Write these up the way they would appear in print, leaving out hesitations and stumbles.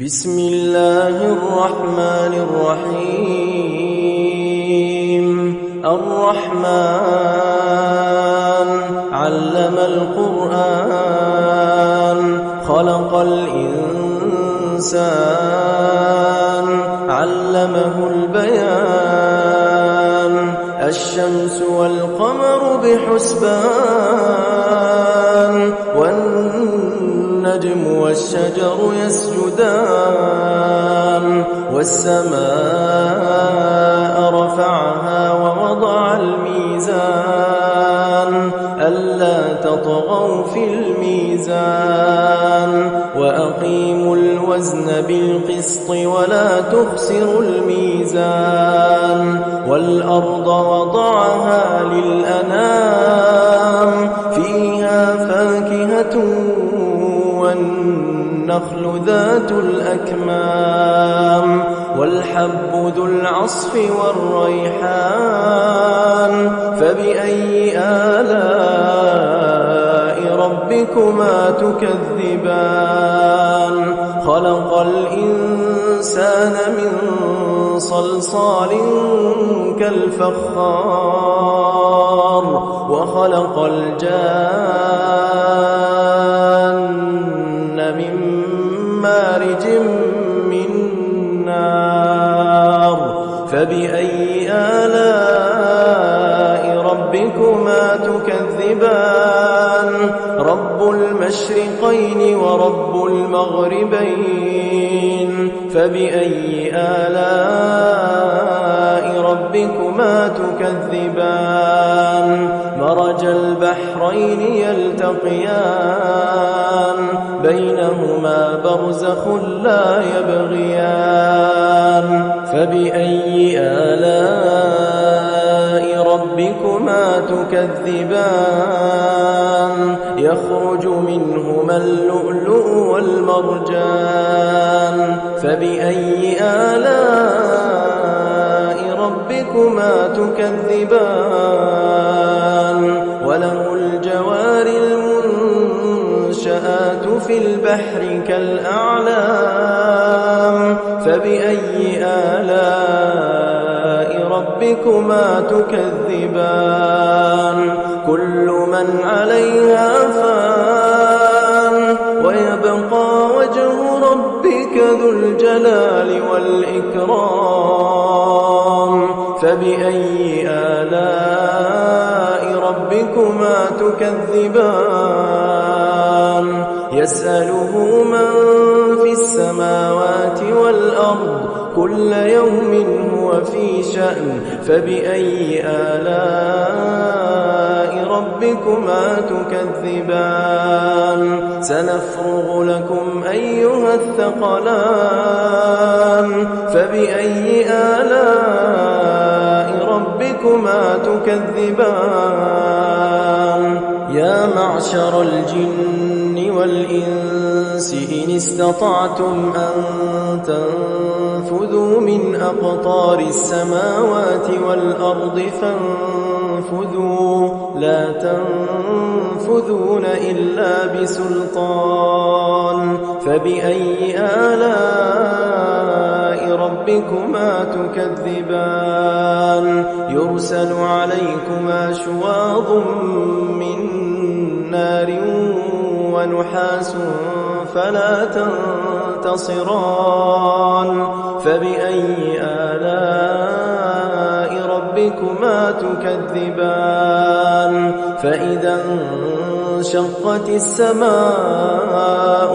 بسم الله الرحمن الرحيم. الرحمن علم القرآن خلق الإنسان علمه البيان الشمس والقمر بحسبان والنجم والشجر يسجدان والسماء رفعها ووضع الميزان ألا تطغوا في الميزان وأقيموا الوزن بالقسط ولا تخسروا الميزان والأرض وضعها للأنام فيها فاكهة والنخل ذات الأكمام والحب ذو العصف والريحان فبأي آلاء ربكما تكذبان خلق الإنسان من صلصال كالفخار وخلق الجان من مارج من نار فبأي آلاء ربكما تكذبان رب المشرقين ورب المغربين فبأي آلاء ربكما تكذبان مرج البحرين يلتقيان بينهما برزخ لا يبغيان فبأي آلاء ربكما تكذبان يخرج منهما اللؤلؤ والمرجان فبأي آلاء ربكما تكذبان وله الجوار المنشآت في البحر كالأعلام فبأي آلاء ربكما تكذبان كل من عليها فان ويبقى وجه ربك ذو الجلال والإكرام فبأي آلاء ربكما تكذبان يسأله من في السماوات والأرض كل يوم هو في شأن فبأي آلاء ربكما تكذبان سنفرغ لكم أيها الثقلان فبأي آلاء ربكما تكذبان يا معشر الجن والإنس إن استطعتم أن تنفذوا من أقطار السماوات والأرض فانفذوا لا تنفذون إلا بسلطان فبأي آلاء ربكما تكذبان يرسل عليكما شواظ من نار ونحاس فلا تنتصران فبأي آلاء ربكما تكذبان فإذا انشقت السماء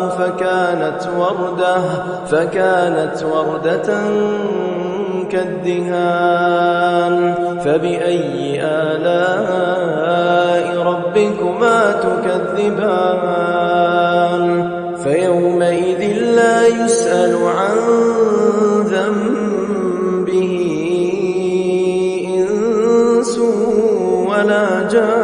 فكانت وردة كالدهان فبأي آلاء ربكما تكذبان فيومئذ لا يسأل عن ذنبه إنس ولا جان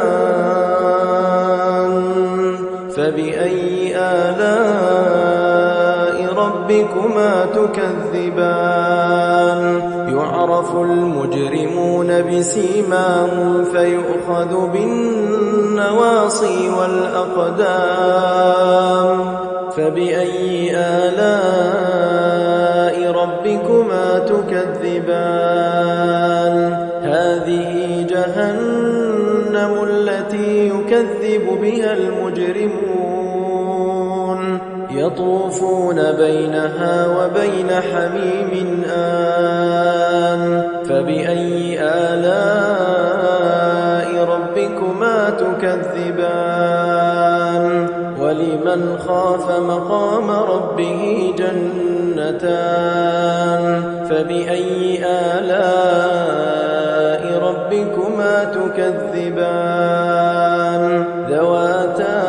فبأي آلاء ربكما تكذبان يعرف المجرمون بسيماهم فيؤخذ بالنواصي والأقدام. الأقدام. فبأي آلاء ربكما تكذبان يعرف المجرمون بسيماهم فيؤخذ بالنواصي والأقدام. فبأي آلاء ربكما تكذبان يعرف المجرمون بسيماهم فيؤخذ بالنواصي والأقدام. فبأي آلاء ربكما تكذبان تكذبان هذه جهنم التي يكذب بها المجرمون يطوفون بينها وبين حميم آن فبأي آلاء ربكما تكذبان ولمن خاف مقام ربه جنتان فبأي آلاء ربكما تكذبان ذواتا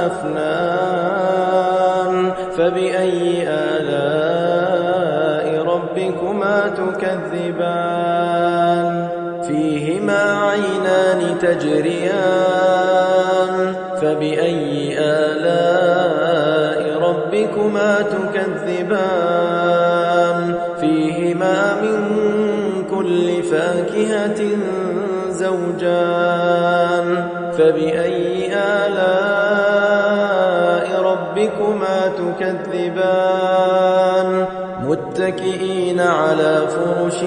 أفنان فبأي آلاء ربكما تكذبان فيهما عينان تجريان فبأي آلاء ربكما تكذبان فيهما من كل فاكهة زوجان فبأي آلاء ربكما تكذبان متكئين على فرش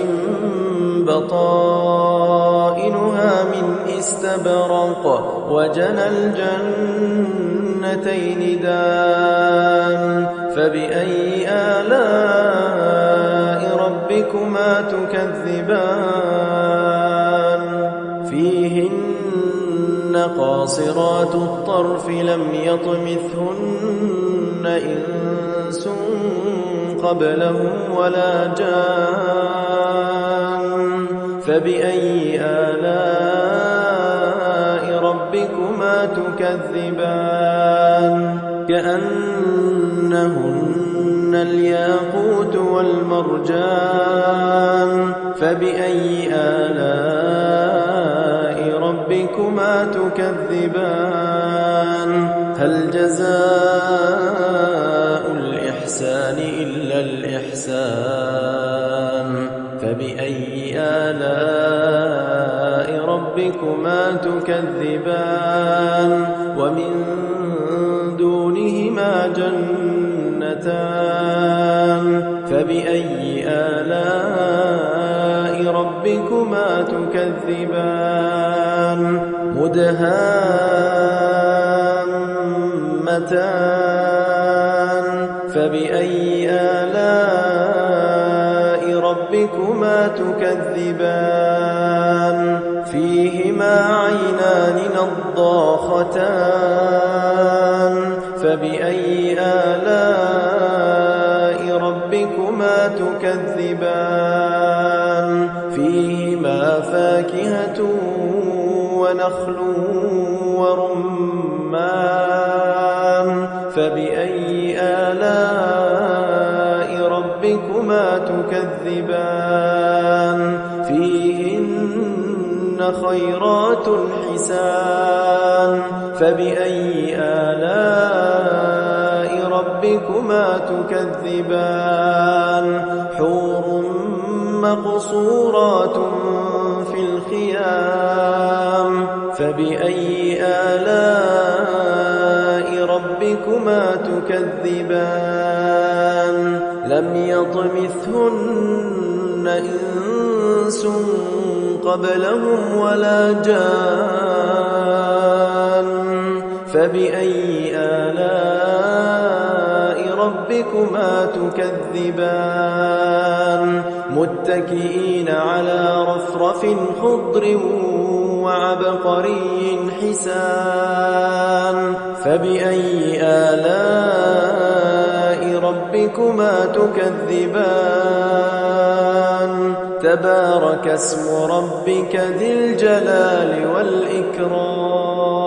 بطائنها من استبرق وجنى الجنتين دان فبأي آلاء ربكما تكذبان فيهن قاصرات الطرف لم يطمثهن إنس قبلهم ولا جان فبأي آلاء ربكما تكذبان كأنهن الياقوت والمرجان فبأي آلاء ربكما تكذبان هل جزاء الإحسان إلا الإحسان فبأي آلاء ربكما تكذبان ومن دونهما جنتان فبأي آلاء ربكما تكذبان مدهامتان فبأي آلاء ربكما تكذبان فيهما عينان نضاختان فبأي آلاء ربكما تكذبان فيهما فاكهة ونخل ورمان فبأي آلاء ربكما تكذبان فيهن خيرات حسان فبأي آلاء ربكما تكذبان حور مقصورات في الخيام فبأي آلاء ربكما تكذبان لم يطمثهن إنس قبلهم ولا جان فبأي آلاء ربكما تكذبان متكئين على رفرف خضر وعبقري حسان فبأي آلاء ربكما تكذبان تبارك اسم ربك ذي الجلال والإكرام